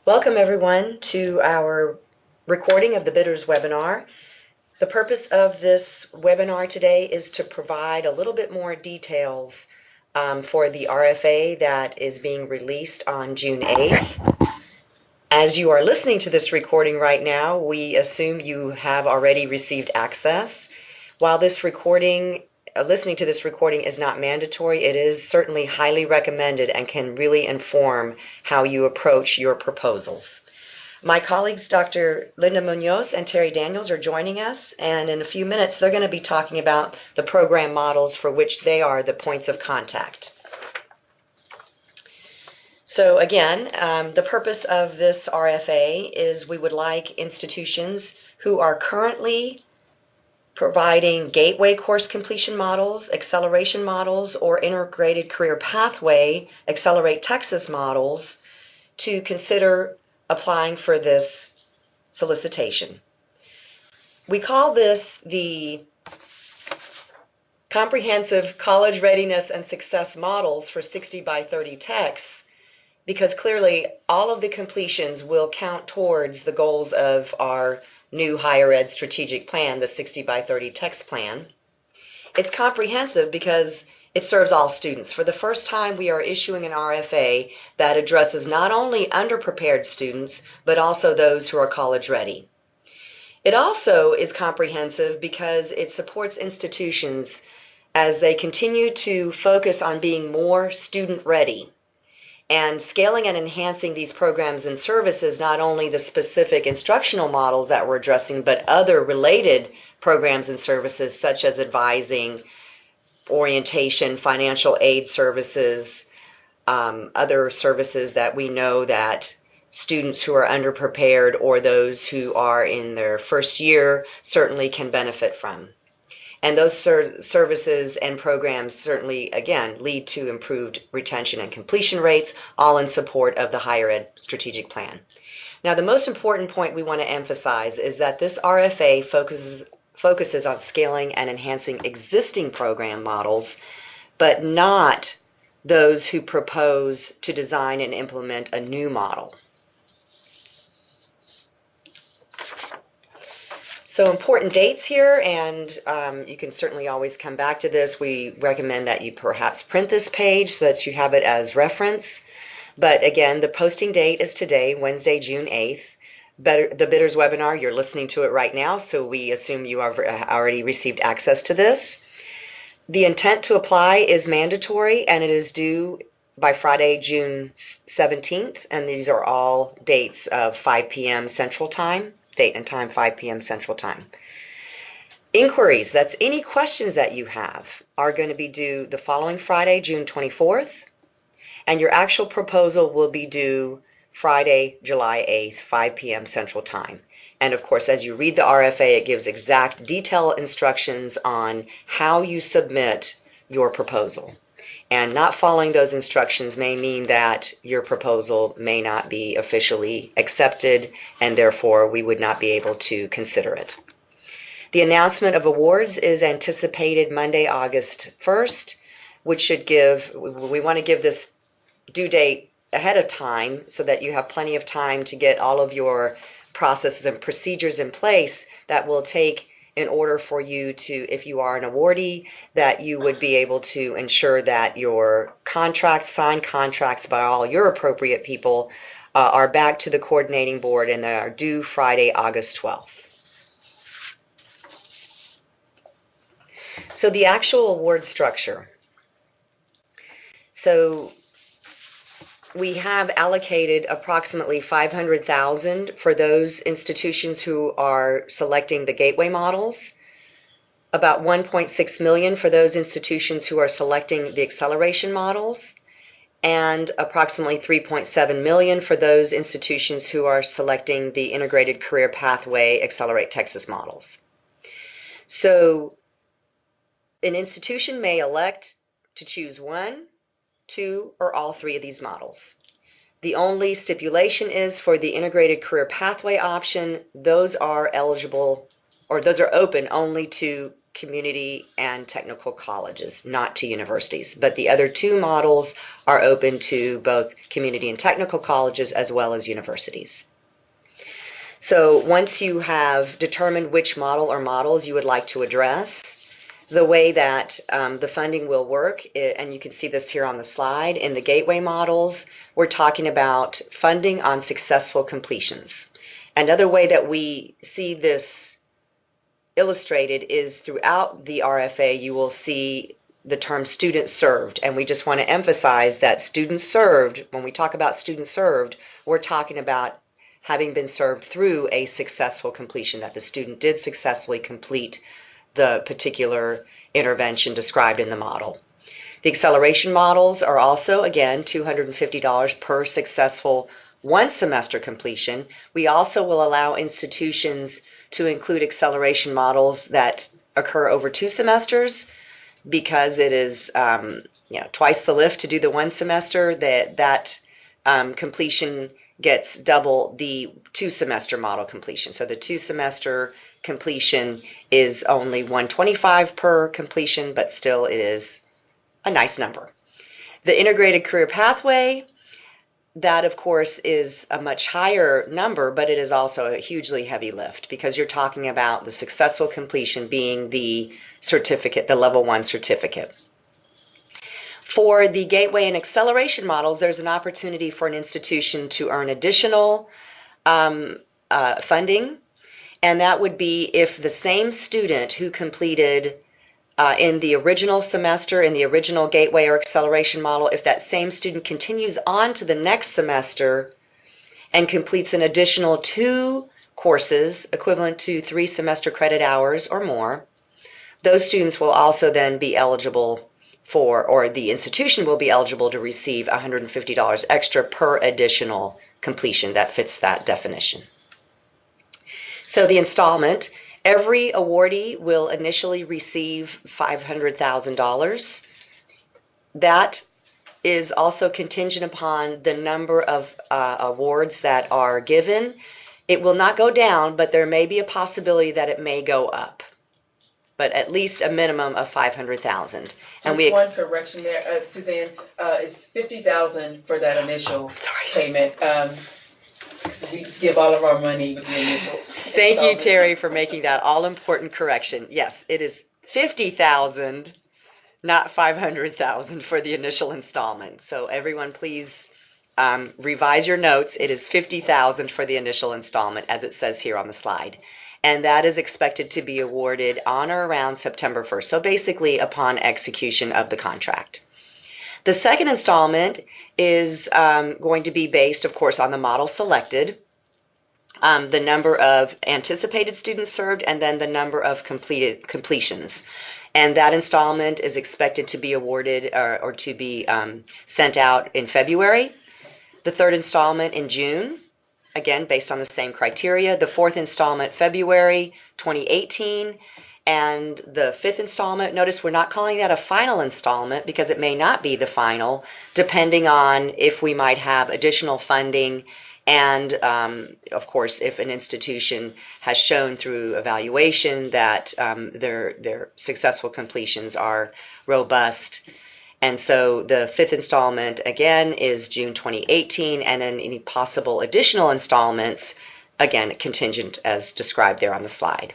Welcome everyone to our recording of the Bidders webinar. The purpose of this webinar today is to provide a little bit more details for the RFA that is being released on June 8th. As you are listening to this recording right now, we assume you have already received access. While this recording listening to this recording is not mandatory, it is certainly highly recommended and can really inform how you approach your proposals. My colleagues, Dr. Linda Munoz and Terry Daniels, are joining us, and in a few minutes they're going to be talking about the program models for which they are the points of contact. So again, the purpose of this RFA is we would like institutions who are currently providing gateway course completion models, acceleration models, or integrated career pathway, Accelerate Texas models, to consider applying for this solicitation. We call this the Comprehensive College Readiness and Success Models for 60 by 30 Techs, because clearly all of the completions will count towards the goals of our new higher ed strategic plan, the 60 by 30 text plan. It's comprehensive because it serves all students. For the first time, we are issuing an RFA that addresses not only underprepared students, but also those who are college ready. It also is comprehensive because it supports institutions as they continue to focus on being more student ready and scaling and enhancing these programs and services, not only the specific instructional models that we're addressing, but other related programs and services such as advising, orientation, financial aid services, other services that we know that students who are underprepared or those who are in their first year certainly can benefit from. And those services and programs certainly, again, lead to improved retention and completion rates, all in support of the higher ed strategic plan. Now, the most important point we want to emphasize is that this RFA focuses on scaling and enhancing existing program models, but not those who propose to design and implement a new model. So important dates here, and you can certainly always come back to this. We recommend that you perhaps print this page so that you have it as reference. But again, the posting date is today, Wednesday, June 8th. The Bidders webinar, you're listening to it right now, so we assume you have already received access to this. The intent to apply is mandatory, and it is due by Friday, June 17th, and these are all dates of 5 p.m. Central Time. Date and time, 5 p.m. Central Time. Inquiries, that's any questions that you have, are going to be due the following Friday, June 24th, and your actual proposal will be due Friday, July 8th, 5 p.m. Central Time. And of course, as you read the RFA, it gives exact detailed instructions on how you submit your proposal. And not following those instructions may mean that your proposal may not be officially accepted, and therefore we would not be able to consider it. The announcement of awards is anticipated Monday, August 1st, which should we want to give this due date ahead of time so that you have plenty of time to get all of your processes and procedures in place that will take in order for you to, if you are an awardee, that you would be able to ensure that your contracts, signed contracts by all your appropriate people, are back to the coordinating board and that are due Friday, August 12th. So the actual award structure. So we have allocated approximately $500,000 for those institutions who are selecting the gateway models, about $1.6 million for those institutions who are selecting the acceleration models, and approximately $3.7 million for those institutions who are selecting the integrated career pathway Accelerate Texas models. So an institution may elect to choose one, two, or all three of these models. The only stipulation is for the integrated career pathway option, those are eligible, or those are open only to community and technical colleges, not to universities. But the other two models are open to both community and technical colleges as well as universities. So once you have determined which model or models you would like to address, the way that the funding will work, and you can see this here on the slide, in the gateway models, we're talking about funding on successful completions. Another way that we see this illustrated is throughout the RFA, you will see the term student served, and we just want to emphasize that student served, when we talk about student served, we're talking about having been served through a successful completion, that the student did successfully complete the particular intervention described in the model. The acceleration models are also, again, $250 per successful one semester completion. We also will allow institutions to include acceleration models that occur over 2 semesters, because it is twice the lift to do the 1 semester. That completion gets double the 2 semester model completion. So the 2 semester completion is only $125 per completion, but still it is a nice number. The integrated career pathway, that of course is a much higher number, but it is also a hugely heavy lift, because you're talking about the successful completion being the certificate, the level 1 certificate. For the gateway and acceleration models, there's an opportunity for an institution to earn additional funding, and that would be if the same student who completed in the original semester, in the original gateway or acceleration model, if that same student continues on to the next semester and completes an additional 2 courses equivalent to 3 semester credit hours or more, those students will also then be eligible for, or the institution will be eligible to receive $150 extra per additional completion. That fits that definition. So the installment, every awardee will initially receive $500,000. That is also contingent upon the number of awards that are given. It will not go down, but there may be a possibility that it may go up, but at least a minimum of $500,000. Just one correction there, Suzanne, it's $50,000 for that initial payment. So we give all of our money with the initial. Thank you, Terry, for making that all-important correction. Yes, it is $50,000, not $500,000 for the initial installment. So everyone, please revise your notes. It is $50,000 for the initial installment, as it says here on the slide. And that is expected to be awarded on or around September 1st. So basically upon execution of the contract. The second installment is going to be based, of course, on the model selected, the number of anticipated students served, and then the number of completions. And that installment is expected to be awarded or to be sent out in February. The third installment in June, again, based on the same criteria. The fourth installment, February 2018. And the fifth installment, notice we're not calling that a final installment because it may not be the final, depending on if we might have additional funding and, of course, if an institution has shown through evaluation that their successful completions are robust. And so the fifth installment, again, is June 2018, and then any possible additional installments, again, contingent as described there on the slide.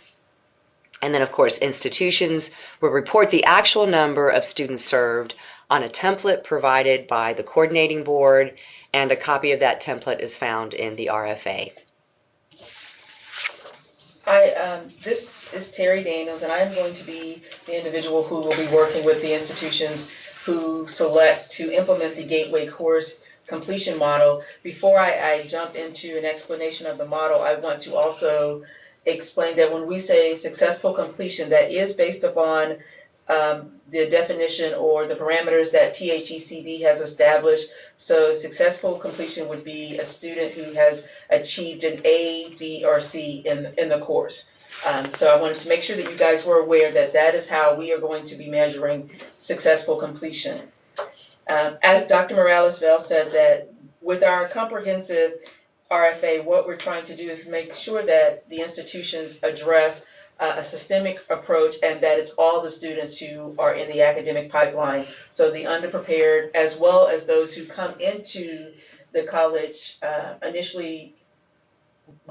And then, of course, institutions will report the actual number of students served on a template provided by the coordinating board, and a copy of that template is found in the RFA. This is Terry Daniels, and I'm going to be the individual who will be working with the institutions who select to implement the Gateway course completion model. Before I jump into an explanation of the model, I want to also explain that when we say successful completion, that is based upon the definition or the parameters that THECB has established. So successful completion would be a student who has achieved an A, B, or C in the course. So I wanted to make sure that you guys were aware that that is how we are going to be measuring successful completion. As Dr. Morales-Vale said, that with our comprehensive RFA, what we're trying to do is make sure that the institutions address a systemic approach, and that it's all the students who are in the academic pipeline. So the underprepared, as well as those who come into the college initially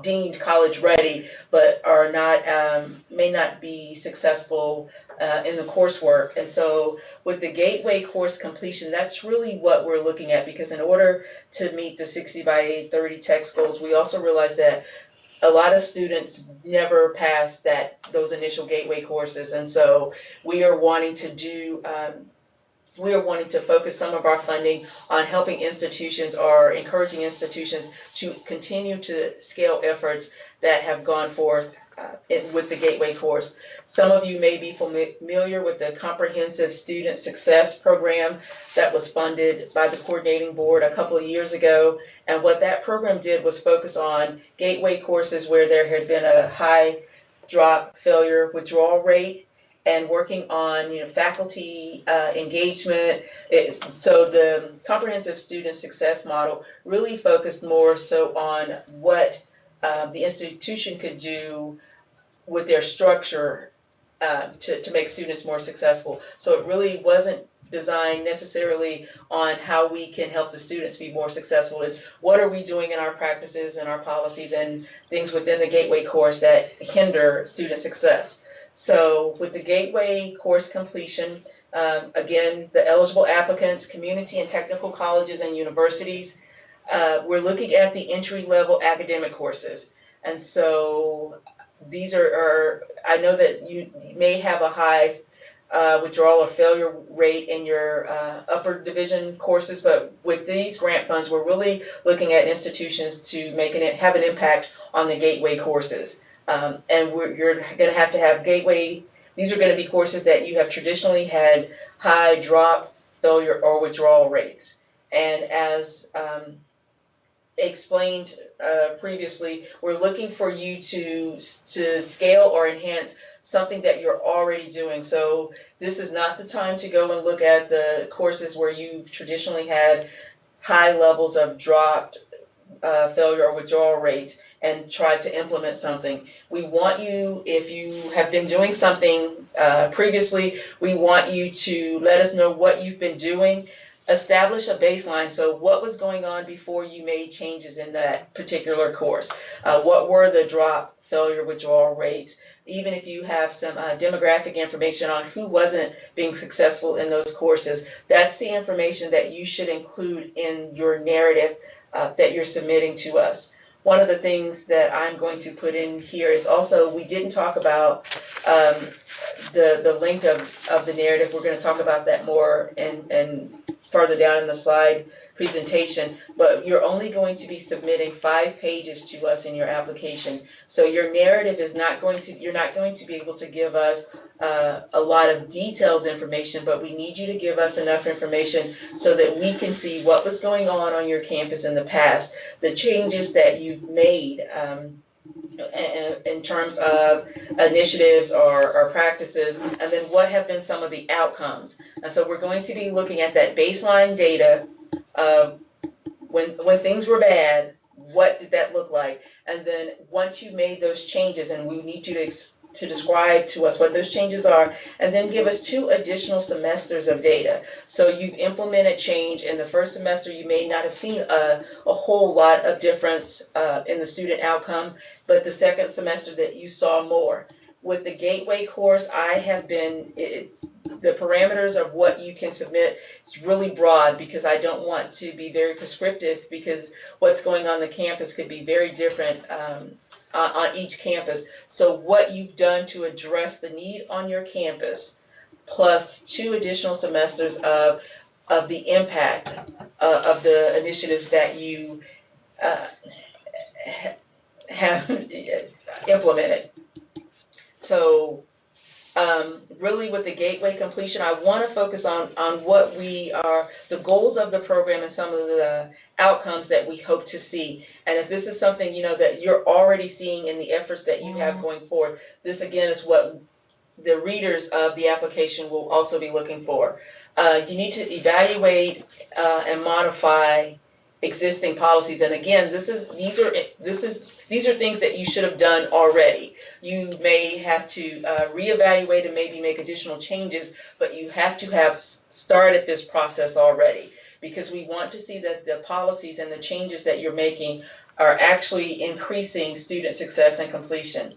deemed college ready, but are not may not be successful in the coursework. And so with the gateway course completion, that's really what we're looking at, because in order to meet the 60 by 830 text goals, we also realize that a lot of students never pass those initial gateway courses. And so we are wanting to focus some of our funding on helping institutions or encouraging institutions to continue to scale efforts that have gone forth with the Gateway course. Some of you may be familiar with the Comprehensive Student Success Program that was funded by the coordinating board a couple of years ago. And what that program did was focus on Gateway courses where there had been a high drop, failure, withdrawal rate, and working on faculty engagement. So the Comprehensive Student Success Model really focused more so on what the institution could do with their structure to make students more successful. So it really wasn't designed necessarily on how we can help the students be more successful. It's what are we doing in our practices and our policies and things within the Gateway course that hinder student success. So with the Gateway course completion, again, the eligible applicants, community and technical colleges and universities, we're looking at the entry-level academic courses. And so these are I know that you may have a high withdrawal or failure rate in your upper division courses, but with these grant funds, we're really looking at institutions to have an impact on the Gateway courses. And you're going to have Gateway. These are going to be courses that you have traditionally had high drop, failure, or withdrawal rates. And as explained previously, we're looking for you to scale or enhance something that you're already doing. So this is not the time to go and look at the courses where you've traditionally had high levels of dropped, failure, or withdrawal rates and try to implement something. We want you, if you have been doing something previously, we want you to let us know what you've been doing. Establish a baseline. So what was going on before you made changes in that particular course? What were the drop, failure, withdrawal rates? Even if you have some demographic information on who wasn't being successful in those courses, that's the information that you should include in your narrative that you're submitting to us. One of the things that I'm going to put in here is also, we didn't talk about the length of the narrative. We're going to talk about that more and further down in the slide presentation, but you're only going to be submitting 5 pages to us in your application. So your narrative is you're not going to be able to give us a lot of detailed information, but we need you to give us enough information so that we can see what was going on your campus in the past, the changes that you've made in terms of initiatives or practices, and then what have been some of the outcomes. And so we're going to be looking at that baseline data of when things were bad, what did that look like? And then once you made those changes, and we need you to describe to us what those changes are, and then give us 2 additional semesters of data. So you've implemented change in the first semester. You may not have seen a whole lot of difference in the student outcome, but the second semester that you saw more. With the Gateway course, it's the parameters of what you can submit. It's really broad because I don't want to be very prescriptive, because what's going on the campus could be very different on each campus. So what you've done to address the need on your campus, plus 2 additional semesters of the impact of the initiatives that you have implemented. So really with the Gateway completion, I want to focus on what the goals of the program and some of the outcomes that we hope to see. And if this is something that you're already seeing in the efforts that you have going forward, this again is what the readers of the application will also be looking for. You need to evaluate and modify existing policies. And again, these are things that you should have done already. You may have to reevaluate and maybe make additional changes, but you have to have started this process already, because we want to see that the policies and the changes that you're making are actually increasing student success and completion.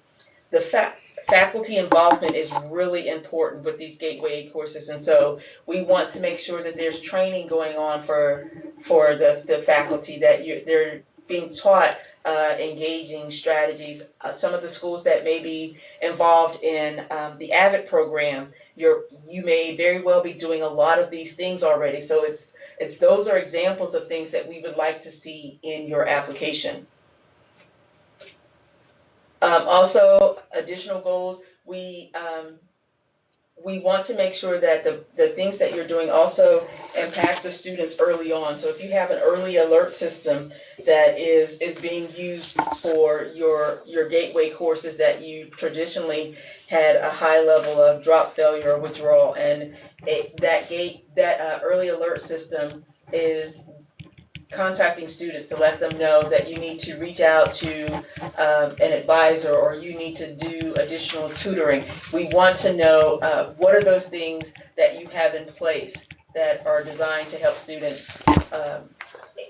The faculty involvement is really important with these gateway courses, and so we want to make sure that there's training going on for the faculty, that they're being taught engaging strategies. Some of the schools that may be involved in the AVID program, you may very well be doing a lot of these things already. So those are examples of things that we would like to see in your application. Also, additional goals, we want to make sure that the things that you're doing also impact the students early on. So if you have an early alert system that is being used for your gateway courses that you traditionally had a high level of drop, failure, or withdrawal, and that early alert system is contacting students to let them know that you need to reach out to an advisor, or you need to do additional tutoring. We want to know what are those things that you have in place that are designed to help students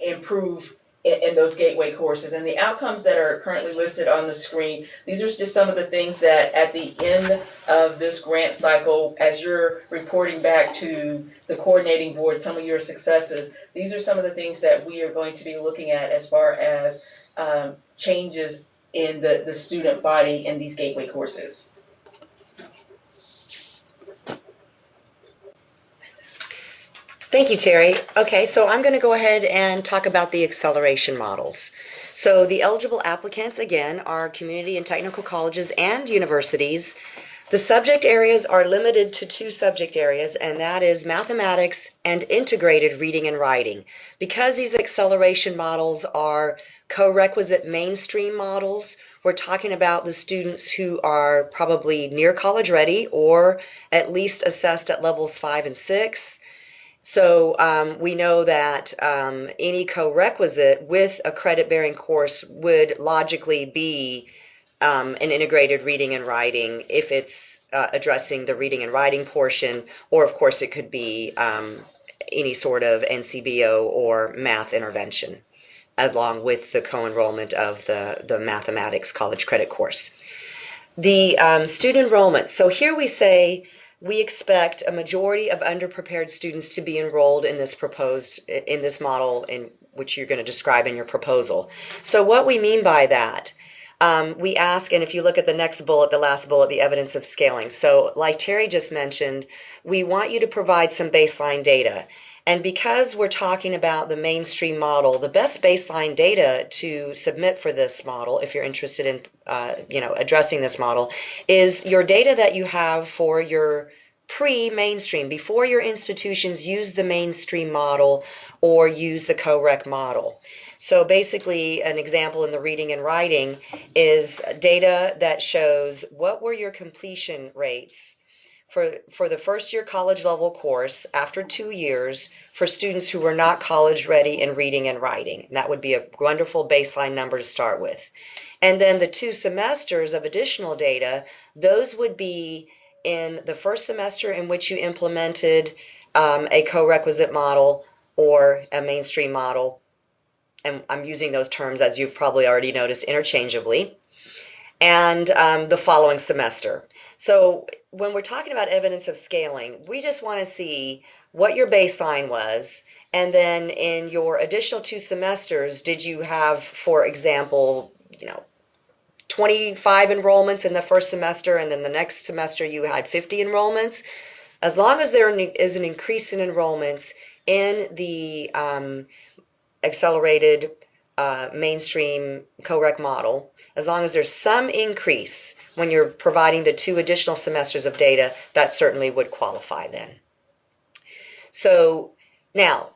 improve in those gateway courses. And the outcomes that are currently listed on the screen, these are just some of the things that at the end of this grant cycle, as you're reporting back to the coordinating board some of your successes, these are some of the things that we are going to be looking at as far as changes in the student body in these gateway courses. Thank you, Terry. Okay, so I'm going to go ahead and talk about the acceleration models. So the eligible applicants, again, are community and technical colleges and universities. The subject areas are limited to 2 subject areas, and that is mathematics and integrated reading and writing. Because these acceleration models are co-requisite mainstream models, we're talking about the students who are probably near college ready or at least assessed at levels 5 and 6. So we know that any co-requisite with a credit-bearing course would logically be an integrated reading and writing if it's addressing the reading and writing portion, or of course it could be any sort of NCBO or math intervention, along with the co-enrollment of the mathematics college credit course. The student enrollment. So here we say we expect a majority of underprepared students to be enrolled in this model in which you're going to describe in your proposal. So what we mean by that, we ask, and if you look at the next bullet, the last bullet, the evidence of scaling. So like Terry just mentioned, we want you to provide some baseline data. And because we're talking about the mainstream model, the best baseline data to submit for this model, if you're interested in addressing this model, is your data that you have for your pre-mainstream, before your institutions use the mainstream model or use the co-rec model. So basically, an example in the reading and writing is data that shows what were your completion rates for the first year college level course after 2 years for students who were not college ready in reading and writing. And that would be a wonderful baseline number to start with. And then the 2 semesters of additional data, those would be in the first semester in which you implemented a co-requisite model or a mainstream model. And I'm using those terms, as you've probably already noticed, interchangeably, and the following semester. So when we're talking about evidence of scaling, we just want to see what your baseline was, and then in your additional 2 semesters, did you have, for example, 25 enrollments in the first semester, and then the next semester you had 50 enrollments? As long as there is an increase in enrollments in the accelerated mainstream co-rec model, as long as there's some increase when you're providing the 2 additional semesters of data, that certainly would qualify then. So now,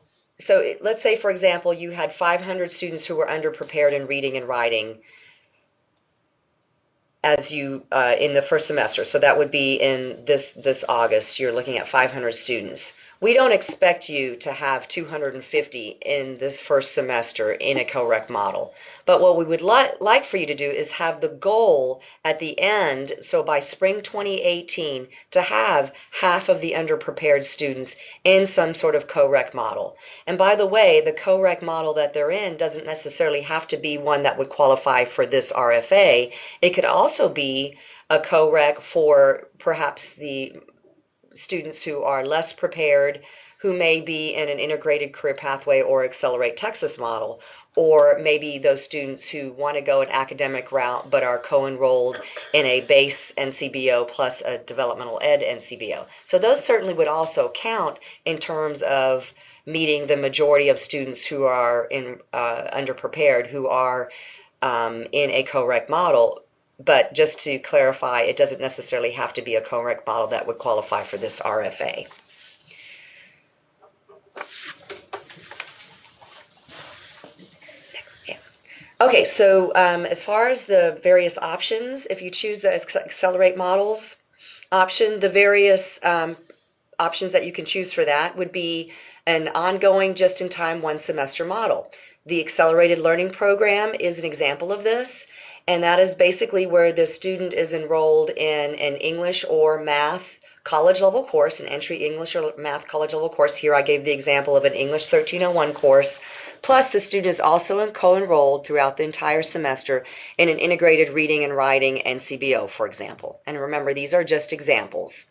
let's say, for example, you had 500 students who were underprepared in reading and writing as you in the first semester. So that would be in this August, you're looking at 500 students. We don't expect you to have 250 in this first semester in a co-rec model. But what we would like for you to do is have the goal at the end, so by spring 2018, to have half of the underprepared students in some sort of co-rec model. And by the way, the co-rec model that they're in doesn't necessarily have to be one that would qualify for this RFA. It could also be a co-rec for perhaps the students who are less prepared, who may be in an integrated career pathway or Accelerate Texas model, or maybe those students who want to go an academic route but are co-enrolled in a base NCBO plus a developmental ed NCBO. So those certainly would also count in terms of meeting the majority of students who are underprepared, who are in a co-rec model. But just to clarify, it doesn't necessarily have to be a co-rec model that would qualify for this RFA. Okay, so as far as the various options, if you choose the Accelerate Models option, the various options that you can choose for that would be an ongoing just-in-time one-semester model. The Accelerated Learning Program is an example of this. And that is basically where the student is enrolled in an English or math college level course, an entry English or math college level course. Here I gave the example of an English 1301 course. Plus the student is also co-enrolled throughout the entire semester in an integrated reading and writing NCBO, for example. And remember, these are just examples.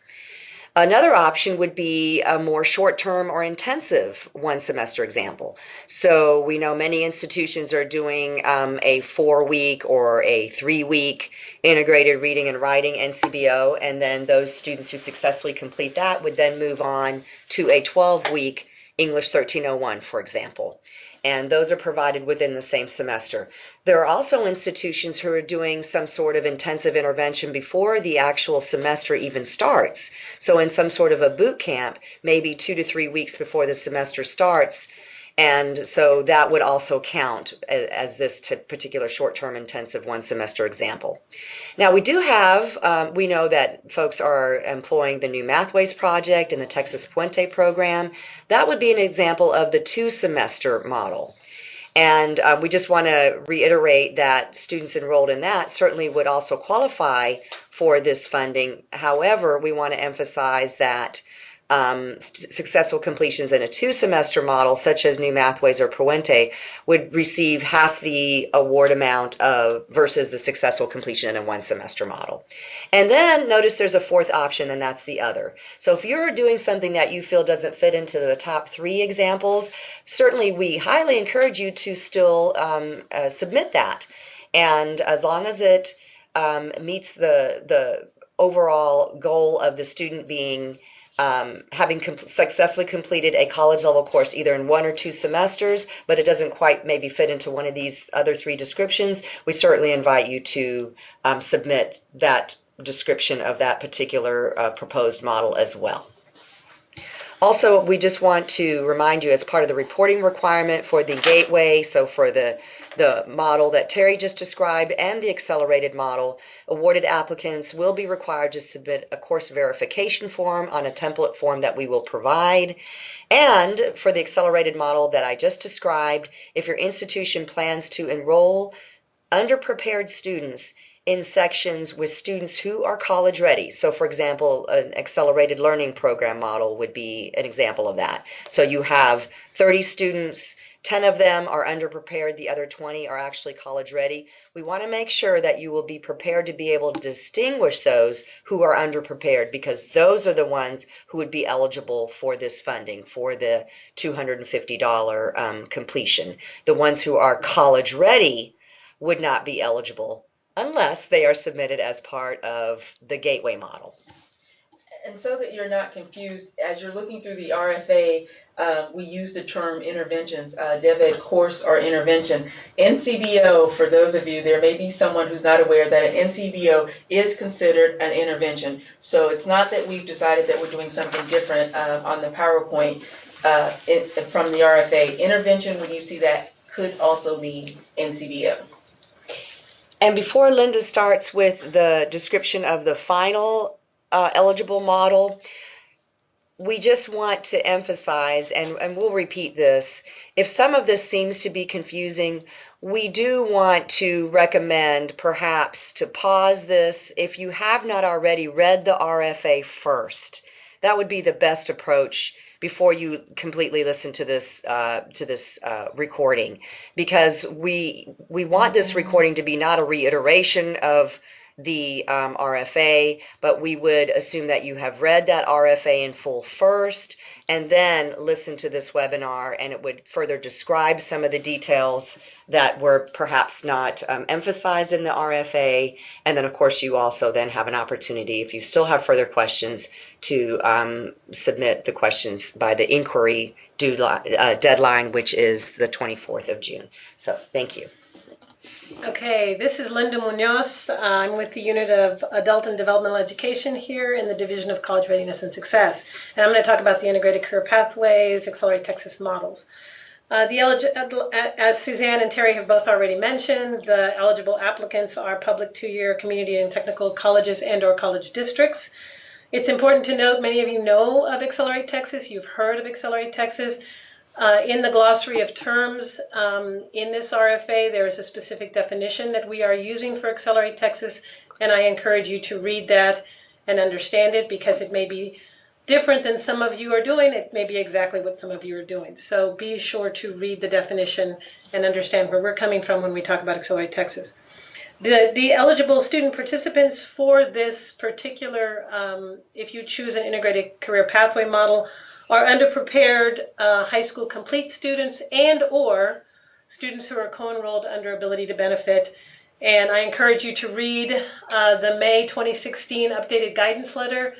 Another option would be a more short-term or intensive one-semester example. So we know many institutions are doing a 4-week or a 3-week integrated reading and writing NCBO, and then those students who successfully complete that would then move on to a 12-week English 1301, for example. And those are provided within the same semester. There are also institutions who are doing some sort of intensive intervention before the actual semester even starts. So in some sort of a boot camp, maybe 2 to 3 weeks before the semester starts. And so that would also count as this particular short-term intensive one-semester example. Now we do have, we know that folks are employing the new Mathways project and the Texas Puente program. That would be an example of the 2-semester model. And we just want to reiterate that students enrolled in that certainly would also qualify for this funding. However, we want to emphasize that successful completions in a 2-semester model, such as New Mathways or Puente, would receive half the award amount versus the successful completion in a 1-semester model. And then notice there's a fourth option, and that's the other. So if you're doing something that you feel doesn't fit into the top 3 examples, certainly we highly encourage you to still submit that. And as long as it meets the overall goal of the student being having successfully completed a college level course either in 1 or 2 semesters, but it doesn't quite maybe fit into one of these other 3 descriptions, we certainly invite you to submit that description of that particular proposed model as well. Also, we just want to remind you, as part of the reporting requirement for the gateway, so for the model that Terry just described and the accelerated model, awarded applicants will be required to submit a course verification form on a template form that we will provide. And for the accelerated model that I just described, if your institution plans to enroll underprepared students in sections with students who are college ready. So for example, an accelerated learning program model would be an example of that. So you have 30 students, 10 of them are underprepared, the other 20 are actually college ready. We want to make sure that you will be prepared to be able to distinguish those who are underprepared, because those are the ones who would be eligible for this funding, for the $250 completion. The ones who are college ready would not be eligible unless they are submitted as part of the gateway model. And so that you're not confused, as you're looking through the RFA, we use the term interventions, DevEd course or intervention. NCBO, for those of you, there may be someone who's not aware that an NCBO is considered an intervention. So it's not that we've decided that we're doing something different on the PowerPoint from the RFA. Intervention, when you see that, could also be NCBO. And before Linda starts with the description of the final eligible model, we just want to emphasize, and we'll repeat this, if some of this seems to be confusing, we do want to recommend perhaps to pause this. If you have not already read the RFA first, that would be the best approach before you completely listen to this recording, because we want this recording to be not a reiteration of the RFA, but we would assume that you have read that RFA in full first, and then listen to this webinar, and it would further describe some of the details that were perhaps not emphasized in the RFA. And then, of course, you also then have an opportunity, if you still have further questions, to submit the questions by the inquiry deadline, which is the 24th of June. So thank you. Okay, this is Linda Munoz. I'm with the Unit of Adult and Developmental Education here in the Division of College Readiness and Success. And I'm going to talk about the Integrated Career Pathways, Accelerate Texas models. As Suzanne and Terry have both already mentioned, the eligible applicants are public two-year community and technical colleges and or college districts. It's important to note, many of you know of Accelerate Texas. You've heard of Accelerate Texas. In the glossary of terms in this RFA, there is a specific definition that we are using for Accelerate Texas, and I encourage you to read that and understand it, because it may be different than some of you are doing. It may be exactly what some of you are doing. So be sure to read the definition and understand where we're coming from when we talk about Accelerate Texas. The eligible student participants for this particular, if you choose an integrated career pathway model, are underprepared high school complete students and or students who are co-enrolled under ability to benefit. And I encourage you to read the May 2016 updated guidance letter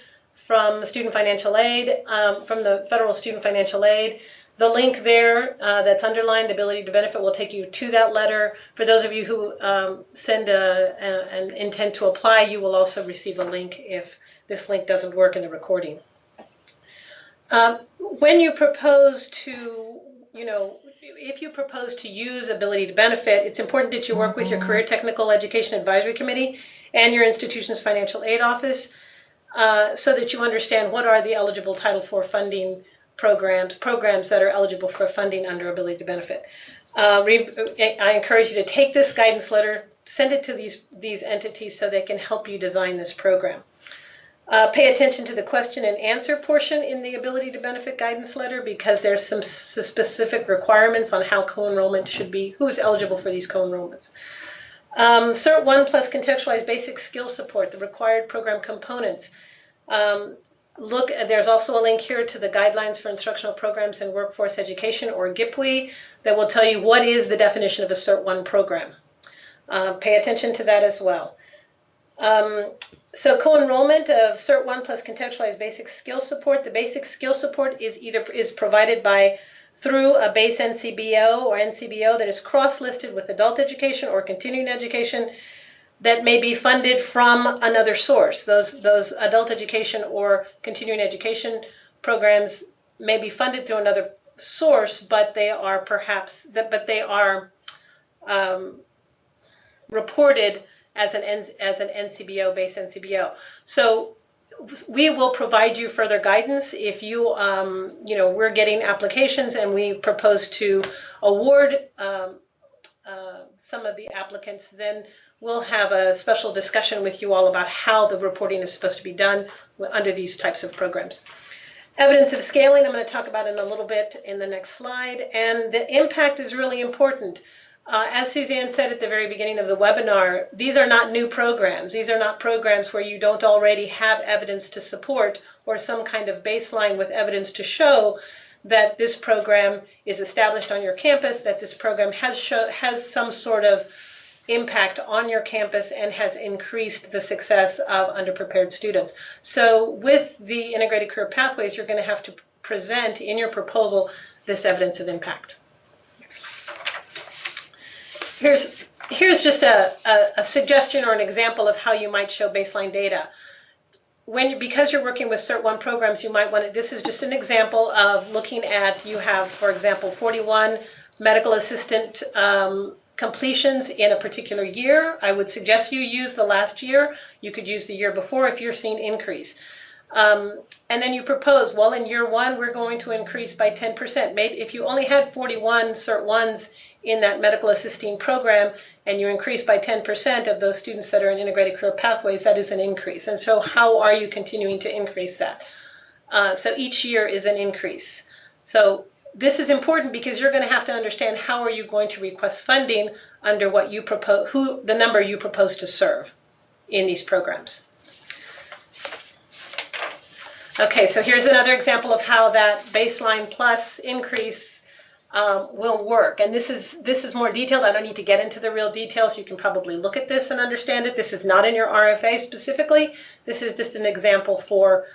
from Student Financial Aid, from the Federal Student Financial Aid. The link there that's underlined, ability to benefit, will take you to that letter. For those of you who send an intent to apply, you will also receive a link if this link doesn't work in the recording. When you propose to, if you propose to use ability to benefit, it's important that you work with your Career Technical Education Advisory Committee and your institution's financial aid office so that you understand what are the eligible Title IV funding programs that are eligible for funding under ability to benefit. I encourage you to take this guidance letter, send it to these entities so they can help you design this program. Pay attention to the question and answer portion in the ability to benefit guidance letter, because there's some specific requirements on how co-enrollment should be, who's eligible for these co-enrollments. Cert 1 plus contextualized basic skill support, the required program components. There's also a link here to the Guidelines for Instructional Programs in Workforce Education, or GIPWE, that will tell you what is the definition of a Cert 1 program. Pay attention to that as well. So co-enrollment of Cert 1 plus contextualized basic skill support. The basic skill support is provided through a base NCBO or NCBO that is cross-listed with adult education or continuing education that may be funded from another source. Those adult education or continuing education programs may be funded through another source, but they are reported as an NCBO, base NCBO. So we will provide you further guidance if we're getting applications and we propose to award some of the applicants, then we'll have a special discussion with you all about how the reporting is supposed to be done under these types of programs. Evidence of scaling, I'm going to talk about in a little bit in the next slide, and the impact is really important. As Suzanne said at the very beginning of the webinar, these are not new programs. These are not programs where you don't already have evidence to support or some kind of baseline with evidence to show that this program is established on your campus, that this program has some sort of impact on your campus and has increased the success of underprepared students. So with the integrated career pathways, you're going to have to present in your proposal this evidence of impact. Here's just a suggestion or an example of how you might show baseline data. Because you're working with Cert 1 programs, you might want to, this is just an example of looking at, you have, for example, 41 medical assistant completions in a particular year. I would suggest you use the last year. You could use the year before if you're seeing increase. And then you propose, well, in year one, we're going to increase by 10%. Maybe if you only had 41 Cert 1s in that medical assisting program and you increase by 10% of those students that are in integrated career pathways, that is an increase. And so how are you continuing to increase that? So each year is an increase. So this is important because you're going to have to understand how are you going to request funding under what you propose, the number you propose to serve in these programs. Okay, so here's another example of how that baseline plus increase will work. And this is more detailed. I don't need to get into the real details. You can probably look at this and understand it. This is not in your RFA specifically. This is just an example for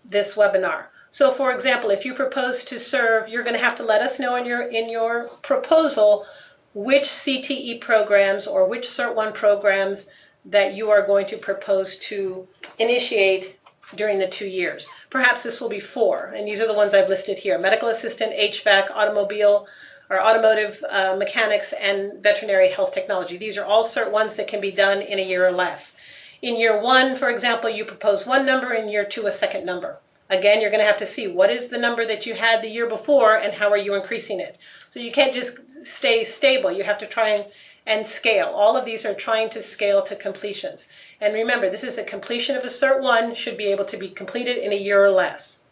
this webinar. So for example, if you propose to serve, you're going to have to let us know in your proposal which CTE programs or which Cert 1 programs that you are going to propose to initiate during the 2 years. Perhaps this will be 4, and these are the ones I've listed here: medical assistant, HVAC, automobile or automotive mechanics, and veterinary health technology. These are all Cert 1s that can be done in a year or less. In year 1, for example, you propose one number, in year 2 a second number. Again, you're going to have to see what is the number that you had the year before and how are you increasing it. So you can't just stay stable. You have to try and scale. All of these are trying to scale to completions. And remember, this is a completion of a Cert 1 should be able to be completed in a year or less.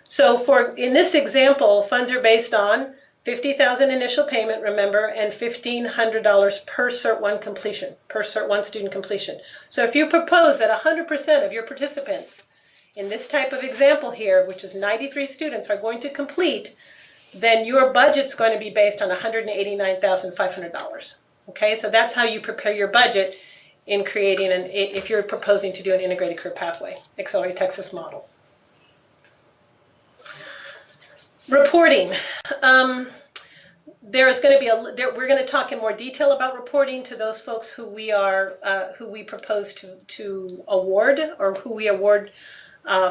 So in this example, funds are based on $50,000 initial payment, remember, and $1,500 per Cert 1 completion, per Cert 1 student completion. So if you propose that 100% of your participants in this type of example here, which is 93 students, are going to complete, then your budget's going to be based on $189,500. Okay, so that's how you prepare your budget in creating if you're proposing to do an integrated career pathway, Accelerate Texas model. Reporting. There's going to be we're going to talk in more detail about reporting to those folks who we propose to award, or who we award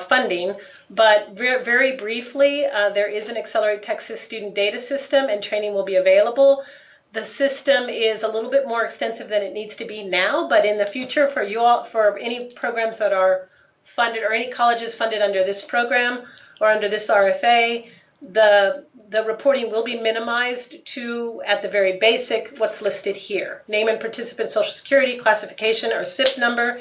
funding, but very briefly, there is an Accelerate Texas student data system, and training will be available. The system is a little bit more extensive than it needs to be now, but in the future, for you all, for any programs that are funded, or any colleges funded under this program or under this RFA, the reporting will be minimized to, at the very basic, what's listed here: name and participant social security, classification or SIP number,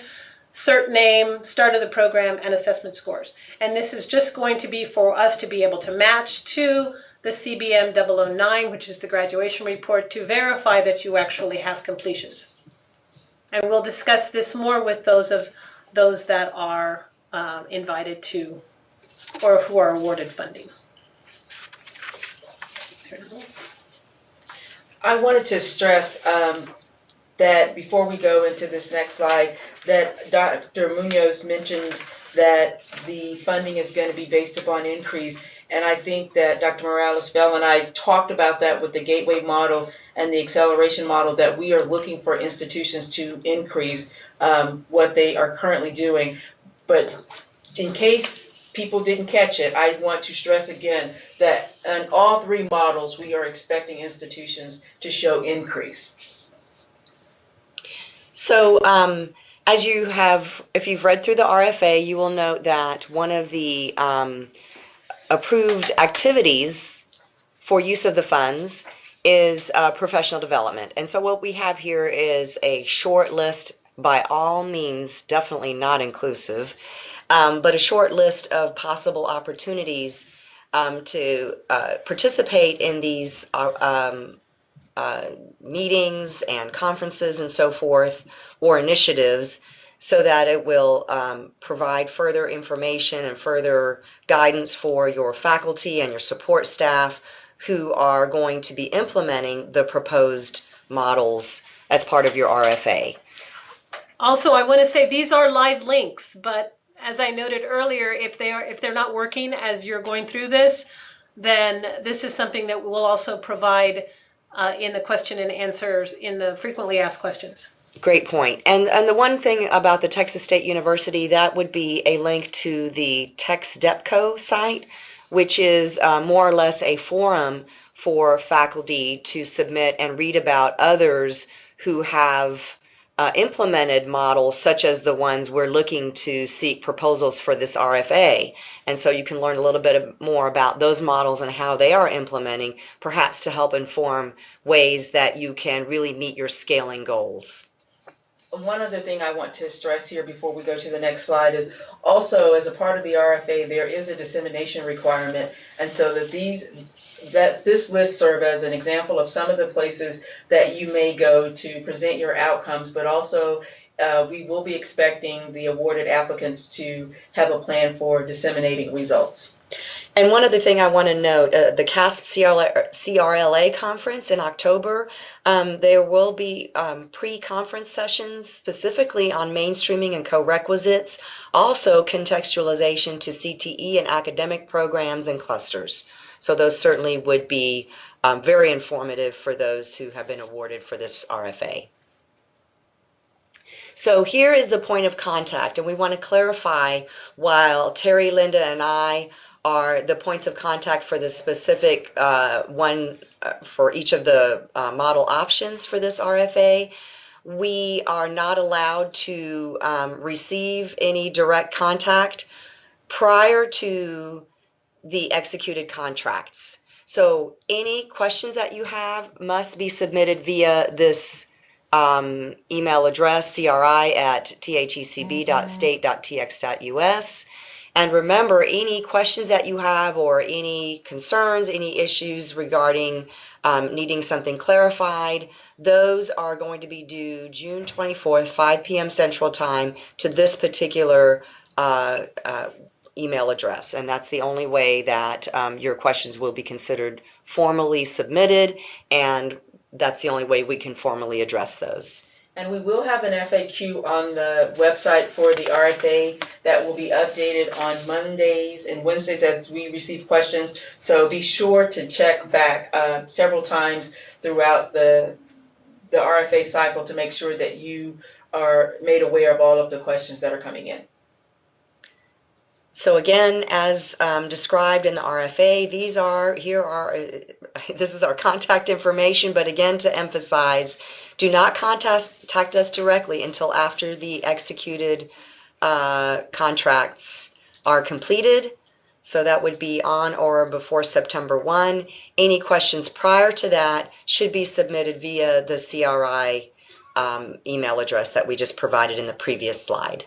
cert name, start of the program, and assessment scores. And this is just going to be for us to be able to match to the CBM 009, which is the graduation report, to verify that you actually have completions. And we'll discuss this more with those that are invited to, or who are awarded funding. I wanted to stress that before we go into this next slide, that Dr. Munoz mentioned that the funding is going to be based upon increase. And I think that Dr. Morales-Bell and I talked about that with the Gateway model and the acceleration model, that we are looking for institutions to increase what they are currently doing. But in case people didn't catch it, I want to stress again that in all 3 models, we are expecting institutions to show increase. So as you have, if you've read through the RFA, you will note that one of the approved activities for use of the funds is professional development. And so what we have here is a short list, by all means definitely not inclusive, but a short list of possible opportunities to participate in these meetings and conferences and so forth, or initiatives, so that it will provide further information and further guidance for your faculty and your support staff who are going to be implementing the proposed models as part of your RFA. Also, I want to say these are live links, but as I noted earlier, if they're not working as you're going through this, then this is something that we'll also provide in the question and answers, in the frequently asked questions. Great point. And the one thing about the Texas State University, that would be a link to the TexDepco site, which is more or less a forum for faculty to submit and read about others who have implemented models such as the ones we're looking to seek proposals for this RFA. And so you can learn a little bit more about those models and how they are implementing, perhaps to help inform ways that you can really meet your scaling goals. One other thing I want to stress here before we go to the next slide is also, as a part of the RFA, there is a dissemination requirement, and so that this list serve as an example of some of the places that you may go to present your outcomes, but also we will be expecting the awarded applicants to have a plan for disseminating results. And one other thing I want to note, the CASP CRLA conference in October, there will be pre-conference sessions specifically on mainstreaming and co-requisites, also contextualization to CTE and academic programs and clusters. So those certainly would be very informative for those who have been awarded for this RFA. So here is the point of contact, and we want to clarify, while Terry, Linda, and I are the points of contact for the specific one for each of the model options for this RFA, we are not allowed to receive any direct contact prior to the executed contracts. So any questions that you have must be submitted via this email address, cri@thecb.state.tx.us. And remember, any questions that you have or any concerns, any issues regarding needing something clarified, those are going to be due June 24th, 5 p.m. Central Time to this particular email address. And that's the only way that your questions will be considered formally submitted, and that's the only way we can formally address those. And we will have an FAQ on the website for the RFA that will be updated on Mondays and Wednesdays as we receive questions. So be sure to check back several times throughout the RFA cycle to make sure that you are made aware of all of the questions that are coming in. So again, as described in the RFA, this is our contact information, but again, to emphasize, do not contact us directly until after the executed contracts are completed. So that would be on or before September 1. Any questions prior to that should be submitted via the CRI email address that we just provided in the previous slide.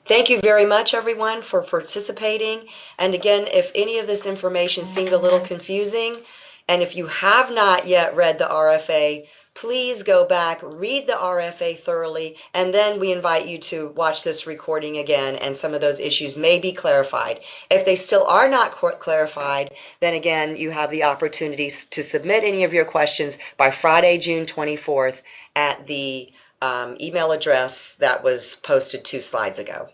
Thank you very much, everyone, for participating. And again, if any of this information seemed a little confusing, and if you have not yet read the RFA, please go back, read the RFA thoroughly, and then we invite you to watch this recording again, and some of those issues may be clarified. If they still are not clarified, then again, you have the opportunity to submit any of your questions by Friday, June 24th at the email address that was posted 2 slides ago.